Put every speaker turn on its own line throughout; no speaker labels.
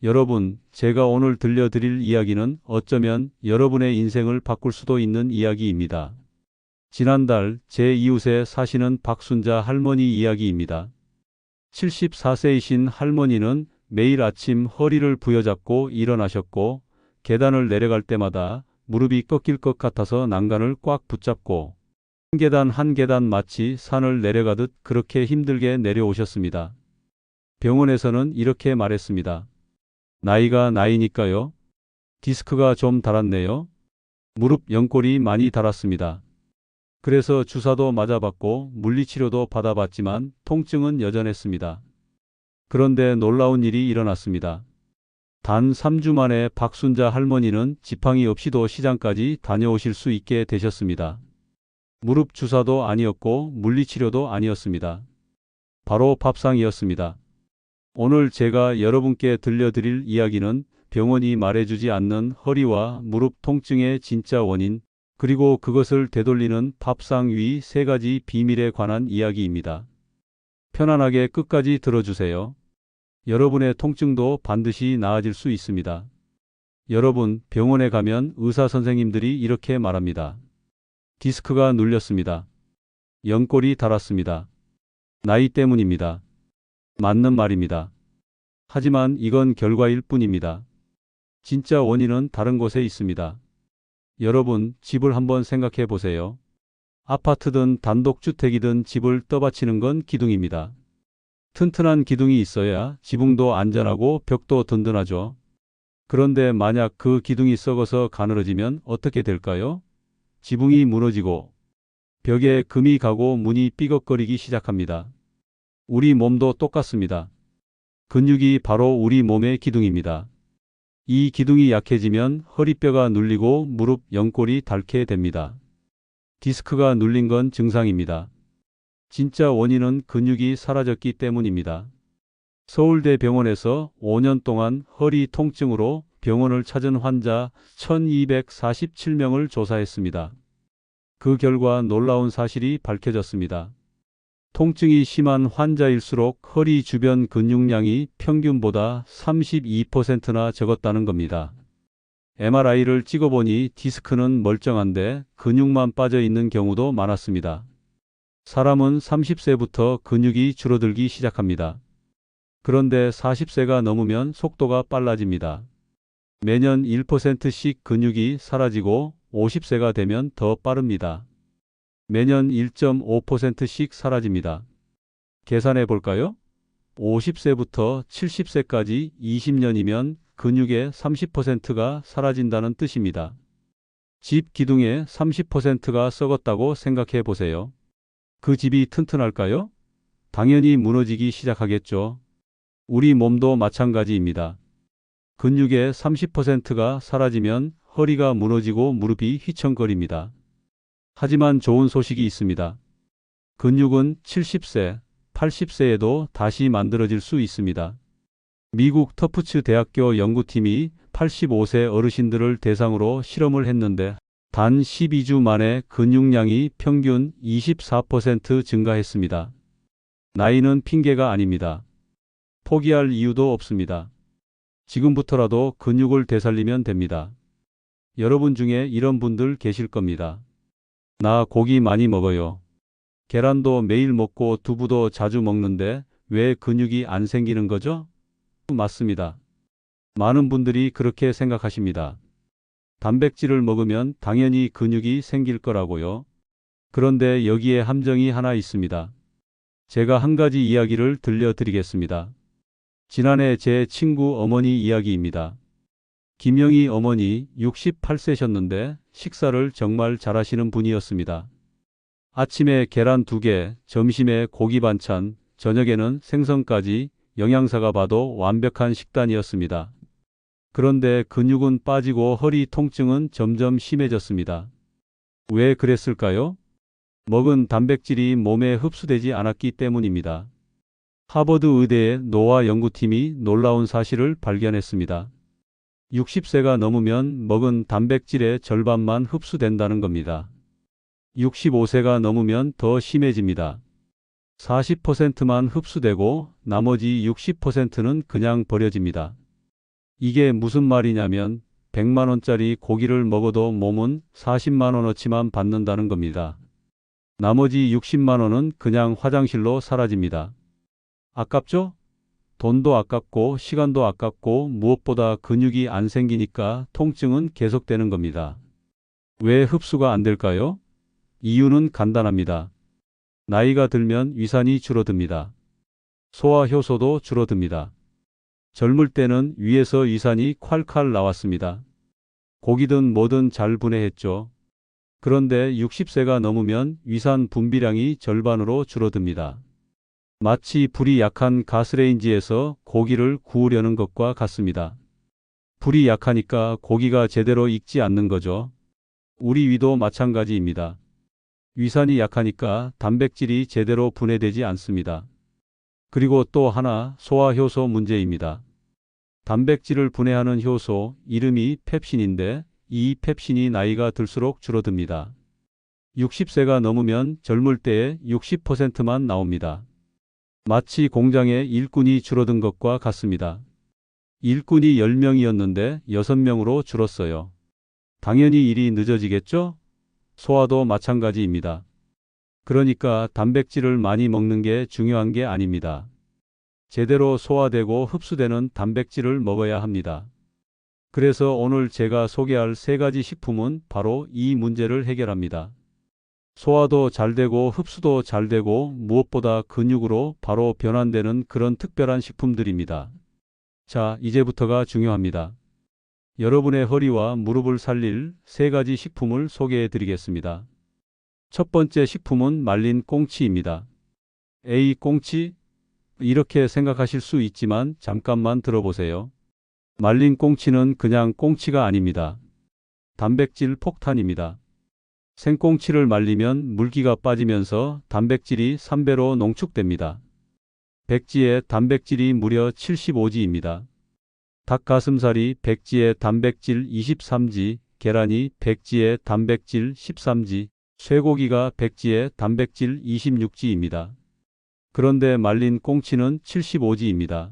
여러분, 제가 오늘 들려드릴 이야기는 어쩌면 여러분의 인생을 바꿀 수도 있는 이야기입니다. 지난달 제 이웃에 사시는 박순자 할머니 이야기입니다. 74세이신 할머니는 매일 아침 허리를 부여잡고 일어나셨고 계단을 내려갈 때마다 무릎이 꺾일 것 같아서 난간을 꽉 붙잡고 한 계단 한 계단 마치 산을 내려가듯 그렇게 힘들게 내려오셨습니다. 병원에서는 이렇게 말했습니다. 나이가 나이니까요. 디스크가 좀 닳았네요. 무릎 연골이 많이 닳았습니다. 그래서 주사도 맞아봤고 물리치료도 받아봤지만 통증은 여전했습니다. 그런데 놀라운 일이 일어났습니다. 단 3주 만에 박순자 할머니는 지팡이 없이도 시장까지 다녀오실 수 있게 되셨습니다. 무릎 주사도 아니었고 물리치료도 아니었습니다. 바로 밥상이었습니다. 오늘 제가 여러분께 들려드릴 이야기는 병원이 말해주지 않는 허리와 무릎 통증의 진짜 원인, 그리고 그것을 되돌리는 밥상 위 3가지 비밀에 관한 이야기입니다. 편안하게 끝까지 들어주세요. 여러분의 통증도 반드시 나아질 수 있습니다. 여러분, 병원에 가면 의사 선생님들이 이렇게 말합니다. 디스크가 눌렸습니다. 연골이 닳았습니다. 나이 때문입니다. 맞는 말입니다. 하지만 이건 결과일 뿐입니다. 진짜 원인은 다른 곳에 있습니다. 여러분, 집을 한번 생각해 보세요. 아파트든 단독주택이든 집을 떠받치는 건 기둥입니다. 튼튼한 기둥이 있어야 지붕도 안전하고 벽도 든든하죠. 그런데 만약 그 기둥이 썩어서 가늘어지면 어떻게 될까요? 지붕이 무너지고 벽에 금이 가고 문이 삐걱거리기 시작합니다. 우리 몸도 똑같습니다. 근육이 바로 우리 몸의 기둥입니다. 이 기둥이 약해지면 허리뼈가 눌리고 무릎 연골이 닳게 됩니다. 디스크가 눌린 건 증상입니다. 진짜 원인은 근육이 사라졌기 때문입니다. 서울대병원에서 5년 동안 허리 통증으로 병원을 찾은 환자 1247명을 조사했습니다. 그 결과 놀라운 사실이 밝혀졌습니다. 통증이 심한 환자일수록 허리 주변 근육량이 평균보다 32%나 적었다는 겁니다. MRI를 찍어보니 디스크는 멀쩡한데 근육만 빠져 있는 경우도 많았습니다. 사람은 30세부터 근육이 줄어들기 시작합니다. 그런데 40세가 넘으면 속도가 빨라집니다. 매년 1%씩 근육이 사라지고 50세가 되면 더 빠릅니다. 매년 1.5%씩 사라집니다. 계산해 볼까요? 50세부터 70세까지 20년이면 근육의 30%가 사라진다는 뜻입니다. 집 기둥의 30%가 썩었다고 생각해 보세요. 그 집이 튼튼할까요? 당연히 무너지기 시작하겠죠. 우리 몸도 마찬가지입니다. 근육의 30%가 사라지면 허리가 무너지고 무릎이 휘청거립니다. 하지만 좋은 소식이 있습니다. 근육은 70세, 80세에도 다시 만들어질 수 있습니다. 미국 터프츠 대학교 연구팀이 85세 어르신들을 대상으로 실험을 했는데 단 12주 만에 근육량이 평균 24% 증가했습니다. 나이는 핑계가 아닙니다. 포기할 이유도 없습니다. 지금부터라도 근육을 되살리면 됩니다. 여러분 중에 이런 분들 계실 겁니다. 나 고기 많이 먹어요. 계란도 매일 먹고 두부도 자주 먹는데 왜 근육이 안 생기는 거죠? 맞습니다. 많은 분들이 그렇게 생각하십니다. 단백질을 먹으면 당연히 근육이 생길 거라고요. 그런데 여기에 함정이 하나 있습니다. 제가 한 가지 이야기를 들려드리겠습니다. 지난해 제 친구 어머니 이야기입니다. 김영희 어머니 68세셨는데 식사를 정말 잘하시는 분이었습니다. 아침에 계란 2개, 점심에 고기 반찬, 저녁에는 생선까지 영양사가 봐도 완벽한 식단이었습니다. 그런데 근육은 빠지고 허리 통증은 점점 심해졌습니다. 왜 그랬을까요? 먹은 단백질이 몸에 흡수되지 않았기 때문입니다. 하버드 의대의 노화 연구팀이 놀라운 사실을 발견했습니다. 60세가 넘으면 먹은 단백질의 절반만 흡수된다는 겁니다. 65세가 넘으면 더 심해집니다. 40%만 흡수되고 나머지 60%는 그냥 버려집니다. 이게 무슨 말이냐면 100만 원짜리 고기를 먹어도 몸은 40만 원어치만 받는다는 겁니다. 나머지 60만 원은 그냥 화장실로 사라집니다. 아깝죠? 돈도 아깝고 시간도 아깝고 무엇보다 근육이 안 생기니까 통증은 계속되는 겁니다. 왜 흡수가 안 될까요? 이유는 간단합니다. 나이가 들면 위산이 줄어듭니다. 소화 효소도 줄어듭니다. 젊을 때는 위에서 위산이 콸콸 나왔습니다. 고기든 뭐든 잘 분해했죠. 그런데 60세가 넘으면 위산 분비량이 절반으로 줄어듭니다. 마치 불이 약한 가스레인지에서 고기를 구우려는 것과 같습니다. 불이 약하니까 고기가 제대로 익지 않는 거죠. 우리 위도 마찬가지입니다. 위산이 약하니까 단백질이 제대로 분해되지 않습니다. 그리고 또 하나 소화효소 문제입니다. 단백질을 분해하는 효소 이름이 펩신인데 이 펩신이 나이가 들수록 줄어듭니다. 60세가 넘으면 젊을 때의 60%만 나옵니다. 마치 공장의 일꾼이 줄어든 것과 같습니다. 일꾼이 10명이었는데 6명으로 줄었어요. 당연히 일이 늦어지겠죠? 소화도 마찬가지입니다. 그러니까 단백질을 많이 먹는 게 중요한 게 아닙니다. 제대로 소화되고 흡수되는 단백질을 먹어야 합니다. 그래서 오늘 제가 소개할 3가지 식품은 바로 이 문제를 해결합니다. 소화도 잘 되고 흡수도 잘 되고 무엇보다 근육으로 바로 변환되는 그런 특별한 식품들입니다. 자, 이제부터가 중요합니다. 여러분의 허리와 무릎을 살릴 3가지 식품을 소개해 드리겠습니다. 첫 번째 식품은 말린 꽁치입니다. 에이, 꽁치? 이렇게 생각하실 수 있지만 잠깐만 들어보세요. 말린 꽁치는 그냥 꽁치가 아닙니다. 단백질 폭탄입니다. 생꽁치를 말리면 물기가 빠지면서 단백질이 3배로 농축됩니다. 백지의 단백질이 무려 75지입니다. 닭가슴살이 백지의 단백질 23지, 계란이 백지의 단백질 13지, 쇠고기가 백지의 단백질 26지입니다. 그런데 말린 꽁치는 75지입니다.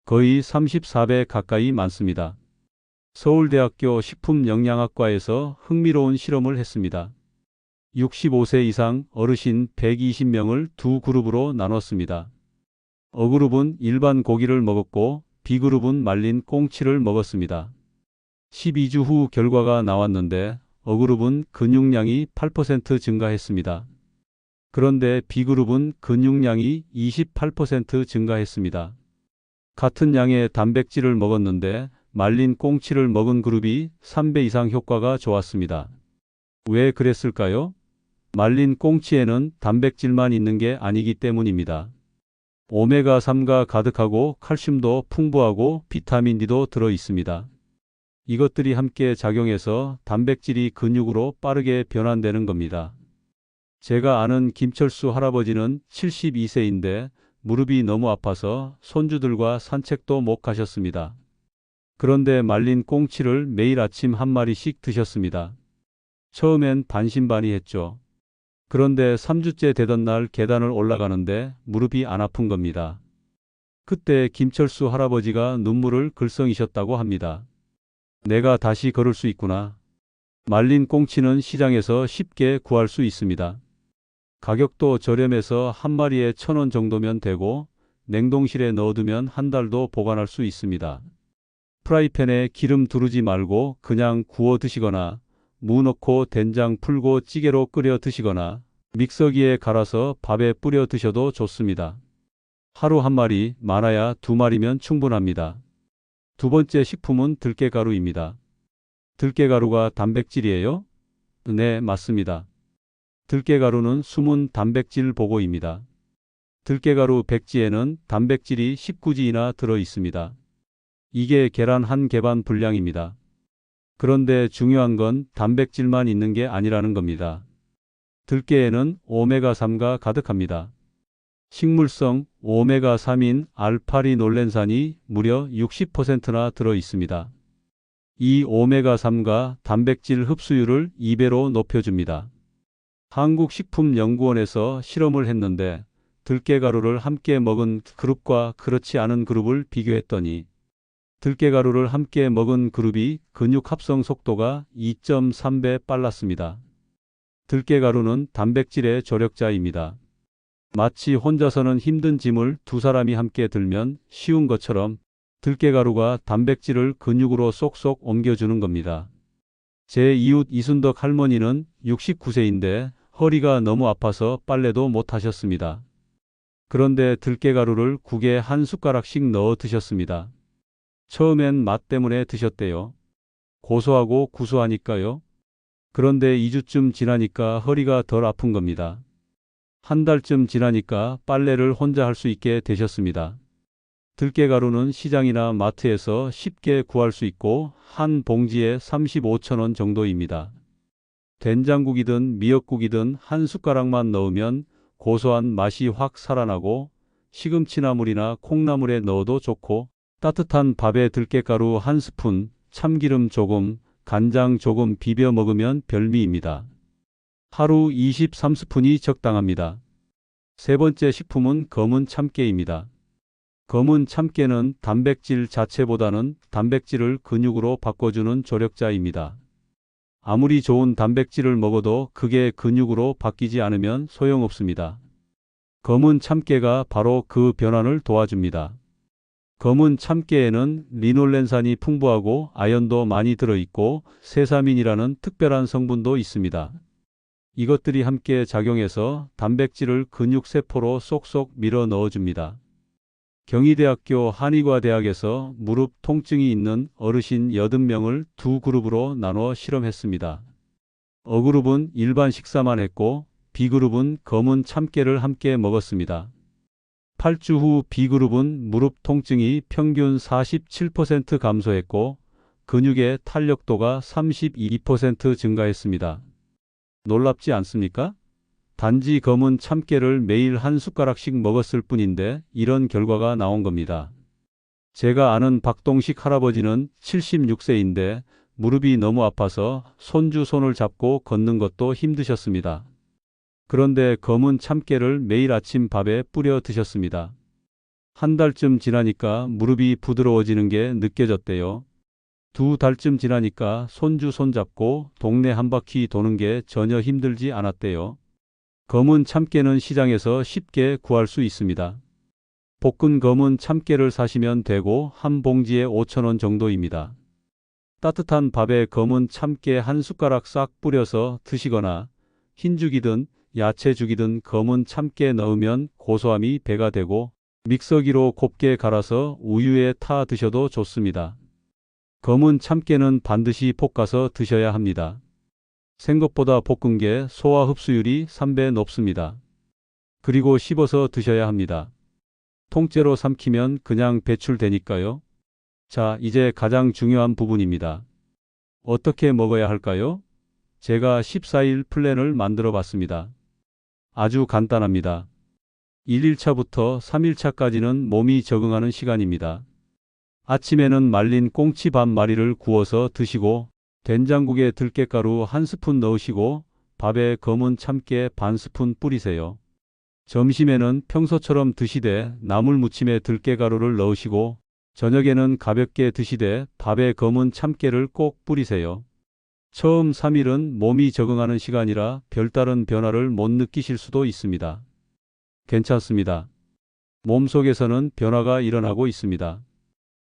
거의 34배 가까이 많습니다. 서울대학교 식품영양학과에서 흥미로운 실험을 했습니다. 65세 이상 어르신 120명을 두 그룹으로 나눴습니다. A그룹은 일반 고기를 먹었고 B그룹은 말린 꽁치를 먹었습니다. 12주 후 결과가 나왔는데 A그룹은 근육량이 8% 증가했습니다. 그런데 B그룹은 근육량이 28% 증가했습니다. 같은 양의 단백질을 먹었는데 말린 꽁치를 먹은 그룹이 3배 이상 효과가 좋았습니다. 왜 그랬을까요? 말린 꽁치에는 단백질만 있는 게 아니기 때문입니다. 오메가3가 가득하고 칼슘도 풍부하고 비타민 D도 들어 있습니다. 이것들이 함께 작용해서 단백질이 근육으로 빠르게 변환되는 겁니다. 제가 아는 김철수 할아버지는 72세인데 무릎이 너무 아파서 손주들과 산책도 못 가셨습니다. 그런데 말린 꽁치를 매일 아침 한 마리씩 드셨습니다. 처음엔 반신반의했죠. 그런데 3주째 되던 날 계단을 올라가는데 무릎이 안 아픈 겁니다. 그때 김철수 할아버지가 눈물을 글썽이셨다고 합니다. 내가 다시 걸을 수 있구나. 말린 꽁치는 시장에서 쉽게 구할 수 있습니다. 가격도 저렴해서 한 마리에 1,000원 정도면 되고 냉동실에 넣어두면 한 달도 보관할 수 있습니다. 프라이팬에 기름 두르지 말고 그냥 구워 드시거나 무 넣고 된장 풀고 찌개로 끓여 드시거나 믹서기에 갈아서 밥에 뿌려 드셔도 좋습니다. 하루 한 마리, 많아야 2마리면 충분합니다. 두 번째 식품은 들깨가루입니다. 들깨가루가 단백질이에요? 네, 맞습니다. 들깨가루는 숨은 단백질 보고입니다. 들깨가루 백지에는 단백질이 19지이나 들어 있습니다. 이게 계란 한 개 반 분량입니다. 그런데 중요한 건 단백질만 있는 게 아니라는 겁니다. 들깨에는 오메가3가 가득합니다. 식물성 오메가3인 알파리놀렌산이 무려 60%나 들어 있습니다. 이 오메가3가 단백질 흡수율을 2배로 높여줍니다. 한국식품연구원에서 실험을 했는데 들깨가루를 함께 먹은 그룹과 그렇지 않은 그룹을 비교했더니 들깨가루를 함께 먹은 그룹이 근육 합성 속도가 2.3배 빨랐습니다. 들깨가루는 단백질의 조력자입니다. 마치 혼자서는 힘든 짐을 두 사람이 함께 들면 쉬운 것처럼 들깨가루가 단백질을 근육으로 쏙쏙 옮겨주는 겁니다. 제 이웃 이순덕 할머니는 69세인데 허리가 너무 아파서 빨래도 못 하셨습니다. 그런데 들깨가루를 국에 한 숟가락씩 넣어 드셨습니다. 처음엔 맛 때문에 드셨대요. 고소하고 구수하니까요. 그런데 2주쯤 지나니까 허리가 덜 아픈 겁니다. 한 달쯤 지나니까 빨래를 혼자 할 수 있게 되셨습니다. 들깨가루는 시장이나 마트에서 쉽게 구할 수 있고 한 봉지에 35,000원 정도입니다. 된장국이든 미역국이든 한 숟가락만 넣으면 고소한 맛이 확 살아나고 시금치나물이나 콩나물에 넣어도 좋고 따뜻한 밥에 들깨가루 한 스푼, 참기름 조금, 간장 조금 비벼 먹으면 별미입니다. 하루 23스푼이 적당합니다. 세 번째 식품은 검은 참깨입니다. 검은 참깨는 단백질 자체보다는 단백질을 근육으로 바꿔주는 조력자입니다. 아무리 좋은 단백질을 먹어도 그게 근육으로 바뀌지 않으면 소용없습니다. 검은 참깨가 바로 그 변환을 도와줍니다. 검은 참깨에는 리놀렌산이 풍부하고 아연도 많이 들어있고 세사민이라는 특별한 성분도 있습니다. 이것들이 함께 작용해서 단백질을 근육세포로 쏙쏙 밀어 넣어줍니다. 경희대학교 한의과대학에서 무릎 통증이 있는 어르신 80명을 두 그룹으로 나눠 실험했습니다. A그룹은 일반 식사만 했고 B그룹은 검은 참깨를 함께 먹었습니다. 8주 후 B그룹은 무릎 통증이 평균 47% 감소했고 근육의 탄력도가 32% 증가했습니다. 놀랍지 않습니까? 단지 검은 참깨를 매일 한 숟가락씩 먹었을 뿐인데 이런 결과가 나온 겁니다. 제가 아는 박동식 할아버지는 76세인데 무릎이 너무 아파서 손주 손을 잡고 걷는 것도 힘드셨습니다. 그런데 검은 참깨를 매일 아침 밥에 뿌려 드셨습니다. 한 달쯤 지나니까 무릎이 부드러워지는 게 느껴졌대요. 두 달쯤 지나니까 손주 손잡고 동네 한 바퀴 도는 게 전혀 힘들지 않았대요. 검은 참깨는 시장에서 쉽게 구할 수 있습니다. 볶은 검은 참깨를 사시면 되고 한 봉지에 5,000원 정도입니다. 따뜻한 밥에 검은 참깨 한 숟가락 싹 뿌려서 드시거나 흰죽이든 야채죽이든 검은 참깨 넣으면 고소함이 배가 되고 믹서기로 곱게 갈아서 우유에 타 드셔도 좋습니다. 검은 참깨는 반드시 볶아서 드셔야 합니다. 생것보다 볶은 게 소화 흡수율이 3배 높습니다. 그리고 씹어서 드셔야 합니다. 통째로 삼키면 그냥 배출되니까요. 자, 이제 가장 중요한 부분입니다. 어떻게 먹어야 할까요? 제가 14일 플랜을 만들어 봤습니다. 아주 간단합니다. 1일차부터 3일차까지는 몸이 적응하는 시간입니다. 아침에는 말린 꽁치 반 마리를 구워서 드시고 된장국에 들깨가루 한 스푼 넣으시고 밥에 검은 참깨 반 스푼 뿌리세요. 점심에는 평소처럼 드시되 나물 무침에 들깨가루를 넣으시고 저녁에는 가볍게 드시되 밥에 검은 참깨를 꼭 뿌리세요. 처음 3일은 몸이 적응하는 시간이라 별다른 변화를 못 느끼실 수도 있습니다. 괜찮습니다. 몸속에서는 변화가 일어나고 있습니다.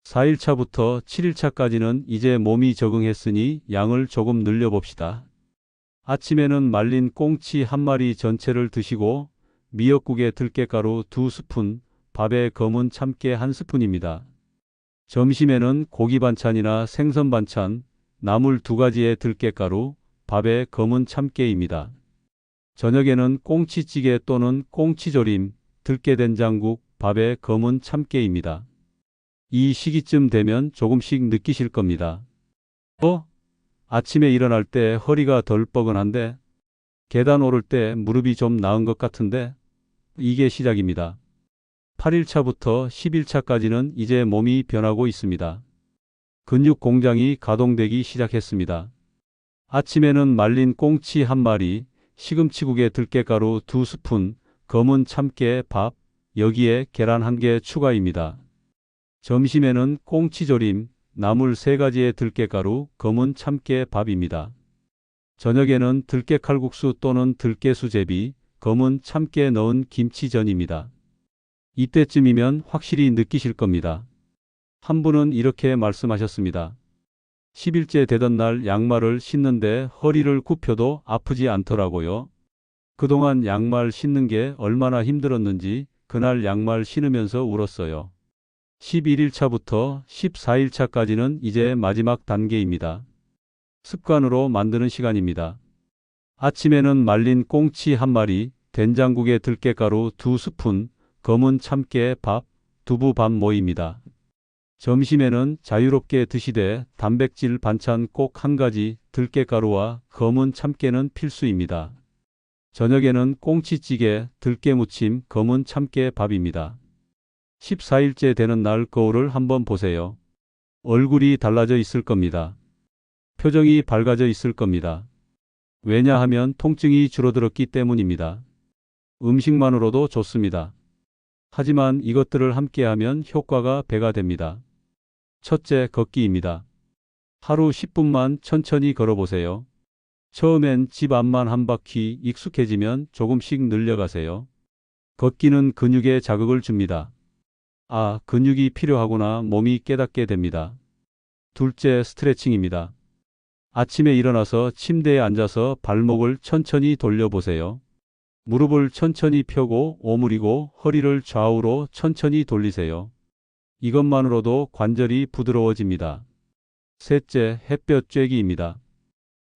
4일차부터 7일차까지는 이제 몸이 적응했으니 양을 조금 늘려봅시다. 아침에는 말린 꽁치 한 마리 전체를 드시고 미역국에 들깨가루 2스푼, 밥에 검은 참깨 1스푼입니다. 점심에는 고기 반찬이나 생선 반찬, 나물 2가지에 들깨가루, 밥에 검은 참깨입니다. 저녁에는 꽁치찌개 또는 꽁치조림, 들깨된장국, 밥에 검은 참깨입니다. 이 시기쯤 되면 조금씩 느끼실 겁니다. 아침에 일어날 때 허리가 덜 뻐근한데, 계단 오를 때 무릎이 좀 나은 것 같은데, 이게 시작입니다. 8일차부터 10일차까지는 이제 몸이 변하고 있습니다. 근육 공장이 가동되기 시작했습니다. 아침에는 말린 꽁치 한 마리, 시금치국에 들깨가루 2스푼, 검은 참깨 밥, 여기에 계란 1개 추가입니다. 점심에는 꽁치조림, 나물 3가지의 들깨가루, 검은 참깨 밥입니다. 저녁에는 들깨 칼국수 또는 들깨 수제비, 검은 참깨 넣은 김치전입니다. 이때쯤이면 확실히 느끼실 겁니다. 한 분은 이렇게 말씀하셨습니다. 10일째 되던 날 양말을 신는데 허리를 굽혀도 아프지 않더라고요. 그동안 양말 신는 게 얼마나 힘들었는지 그날 양말 신으면서 울었어요. 11일차부터 14일차까지는 이제 마지막 단계입니다. 습관으로 만드는 시간입니다. 아침에는 말린 꽁치 1마리, 된장국에 들깨가루 2스푼, 검은 참깨 밥, 두부 밥 모입니다. 점심에는 자유롭게 드시되 단백질 반찬 꼭 1가지, 들깨가루와 검은 참깨는 필수입니다. 저녁에는 꽁치찌개, 들깨무침, 검은 참깨 밥입니다. 14일째 되는 날 거울을 한번 보세요. 얼굴이 달라져 있을 겁니다. 표정이 밝아져 있을 겁니다. 왜냐하면 통증이 줄어들었기 때문입니다. 음식만으로도 좋습니다. 하지만 이것들을 함께하면 효과가 배가 됩니다. 첫째, 걷기입니다. 하루 10분만 천천히 걸어보세요. 처음엔 집 앞만 한 바퀴 익숙해지면 조금씩 늘려가세요. 걷기는 근육에 자극을 줍니다. 아, 근육이 필요하구나 몸이 깨닫게 됩니다. 둘째, 스트레칭입니다. 아침에 일어나서 침대에 앉아서 발목을 천천히 돌려보세요. 무릎을 천천히 펴고 오므리고 허리를 좌우로 천천히 돌리세요. 이것만으로도 관절이 부드러워집니다. 셋째, 햇볕 쬐기입니다.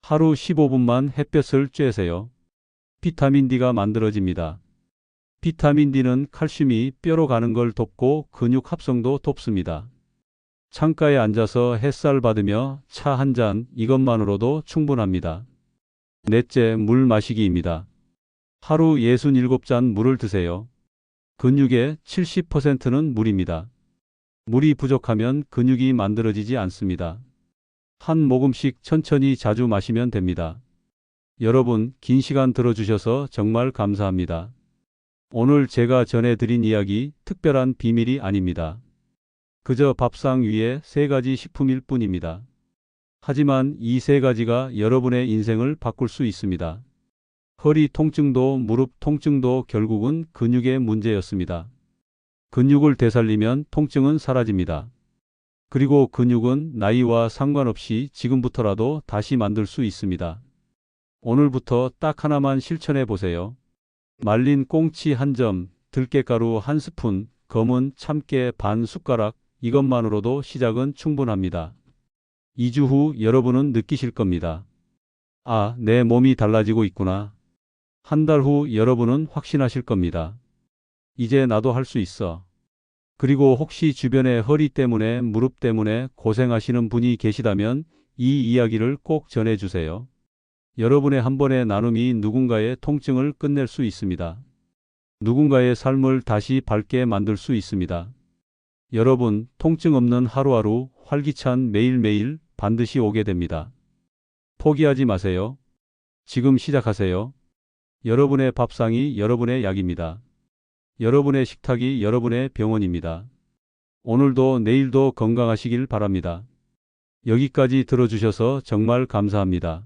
하루 15분만 햇볕을 쬐세요. 비타민 D가 만들어집니다. 비타민 D는 칼슘이 뼈로 가는 걸 돕고 근육 합성도 돕습니다. 창가에 앉아서 햇살 받으며 차 한 잔, 이것만으로도 충분합니다. 넷째, 물 마시기입니다. 하루 67잔 물을 드세요. 근육의 70%는 물입니다. 물이 부족하면 근육이 만들어지지 않습니다. 한 모금씩 천천히 자주 마시면 됩니다. 여러분, 긴 시간 들어주셔서 정말 감사합니다. 오늘 제가 전해드린 이야기 특별한 비밀이 아닙니다. 그저 밥상 위에 3가지 식품일 뿐입니다. 하지만 이 3가지가 여러분의 인생을 바꿀 수 있습니다. 허리 통증도 무릎 통증도 결국은 근육의 문제였습니다. 근육을 되살리면 통증은 사라집니다. 그리고 근육은 나이와 상관없이 지금부터라도 다시 만들 수 있습니다. 오늘부터 딱 하나만 실천해 보세요. 말린 꽁치 1점, 들깨가루 1스푼, 검은 참깨 반 숟가락, 이것만으로도 시작은 충분합니다. 2주 후 여러분은 느끼실 겁니다. 아, 내 몸이 달라지고 있구나. 한 달 후 여러분은 확신하실 겁니다. 이제 나도 할 수 있어. 그리고 혹시 주변에 허리 때문에 무릎 때문에 고생하시는 분이 계시다면 이 이야기를 꼭 전해주세요. 여러분의 한 번의 나눔이 누군가의 통증을 끝낼 수 있습니다. 누군가의 삶을 다시 밝게 만들 수 있습니다. 여러분, 통증 없는 하루하루, 활기찬 매일매일 반드시 오게 됩니다. 포기하지 마세요. 지금 시작하세요. 여러분의 밥상이 여러분의 약입니다. 여러분의 식탁이 여러분의 병원입니다. 오늘도 내일도 건강하시길 바랍니다. 여기까지 들어주셔서 정말 감사합니다.